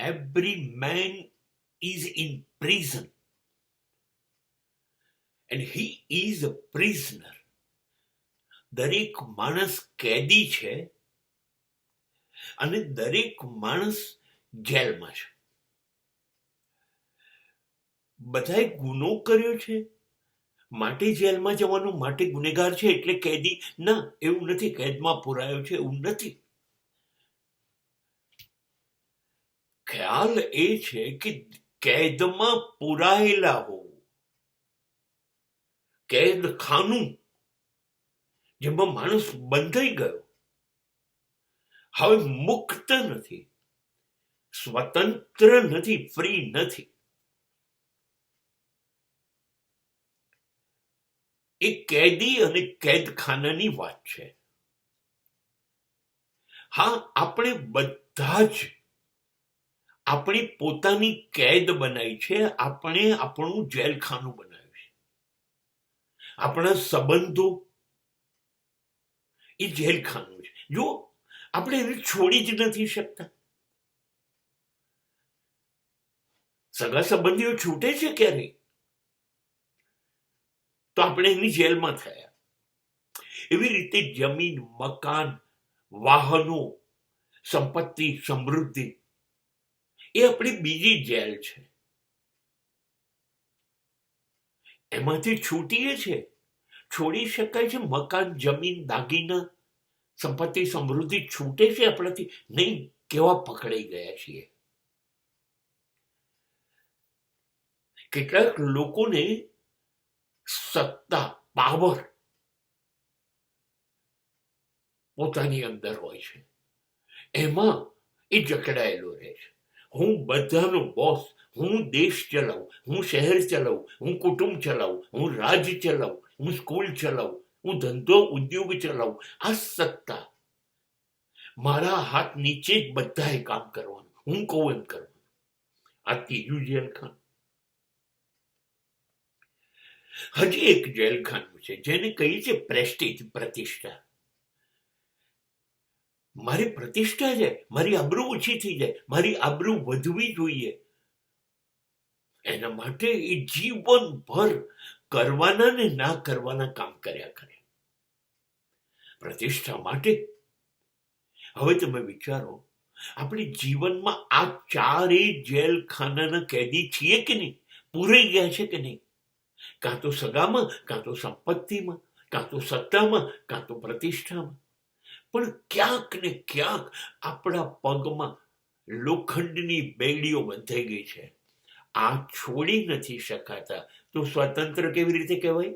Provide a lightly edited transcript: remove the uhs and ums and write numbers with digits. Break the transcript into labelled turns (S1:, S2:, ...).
S1: every man is in prison and he is a prisoner. દરેક માણસ કેદી છે અને દરેક માણસ જેલમાં છે. બધાએ ગુનો કર્યો છે માટે જેલમાં જવાનું, માટે ગુનેગાર છે એટલે કેદી? ના, એવું નથી. કેદમાં પુરાયો છે એવું નથી. ખ્યાલ એ છે કે કેદમાં પુરાયેલા હોવું, કેદ ખાનું જેમાં માણસ બંધાઈ ગયો, હવે મુક્ત નથી, સ્વતંત્ર નથી, ફ્રી નથી. એ કેદી અને કેદખાનાની વાત છે. હા, આપણે બધા જ આપણી પોતાની કેદ બનાવી છે, આપણે આપણું જેલખાનું બનાવ્યું છે. આપણા સંબંધો એ જેલખાનું છે. જો આપણે એને છોડી જ નથી શકતા. સગા સંબંધીઓ છૂટે છે ક્યારે? તો આપણે એની જેલમાં થયા. એવી રીતે જમીન, મકાન, વાહનો, સંપત્તિ, સમૃદ્ધિ એ આપણી બીજી જેલ છે. એમાંથી છૂટીએ છે, છોડી શકાય છે. મકાન, જમીન, દાગીના, સંપત્તિ, સમૃદ્ધિ છૂટે છે આપણાથી? નહીં. કેવા પકડાઈ ગયા છીએ. કેટલાક લોકોને સત્તા, પાવર પોતાની અંદર હોય છે, એમાં એ જકડાયેલો રહે છે. હું બધાનો બોસ, હું દેશ ચલાવું, હું શહેર ચલાવું, હું કુટુંબ ચલાવું, હું રાજ્ય ચલાવું, હું સ્કૂલ ચલાવું, હું ધંધો ઉદ્યોગ ચલાવું. આ સત્તા, મારા હાથ નીચે જ બધાએ કામ કરવાનું, હું કહું એમ કરવાનું. આ ત્રીજું જેલખાનું. હજી એક જેલખાનું છે જેને કહી છે પ્રેસ્ટીજ, પ્રતિષ્ઠા. મારી પ્રતિષ્ઠા છે, મારી આબરૂ ઓછી થઈ જાય, મારી આબરૂ વધવી જોઈએ, એના માટે એ જીવનભર કરવાના ને ના કરવાના કામ કર્યા કરે. પ્રતિષ્ઠા માટે હવે તમે વિચારો, આપણે જીવનમાં આ ચારેય જેલખાનાના કેદી છીએ કે નહીં? પૂરાઈ ગયા છે કે નહીં? કાં તો સગામાં, કાં તો સંપત્તિમાં, કાં તો સત્તામાં, કાં તો પ્રતિષ્ઠામાં. પણ ક્યાંક ને ક્યાંક આપણા પગમાં લોખંડની બેડીઓ બંધાઈ ગઈ છે. આ છોડી નથી શકાતા. તો સ્વતંત્ર કેવી રીતે કહેવાય?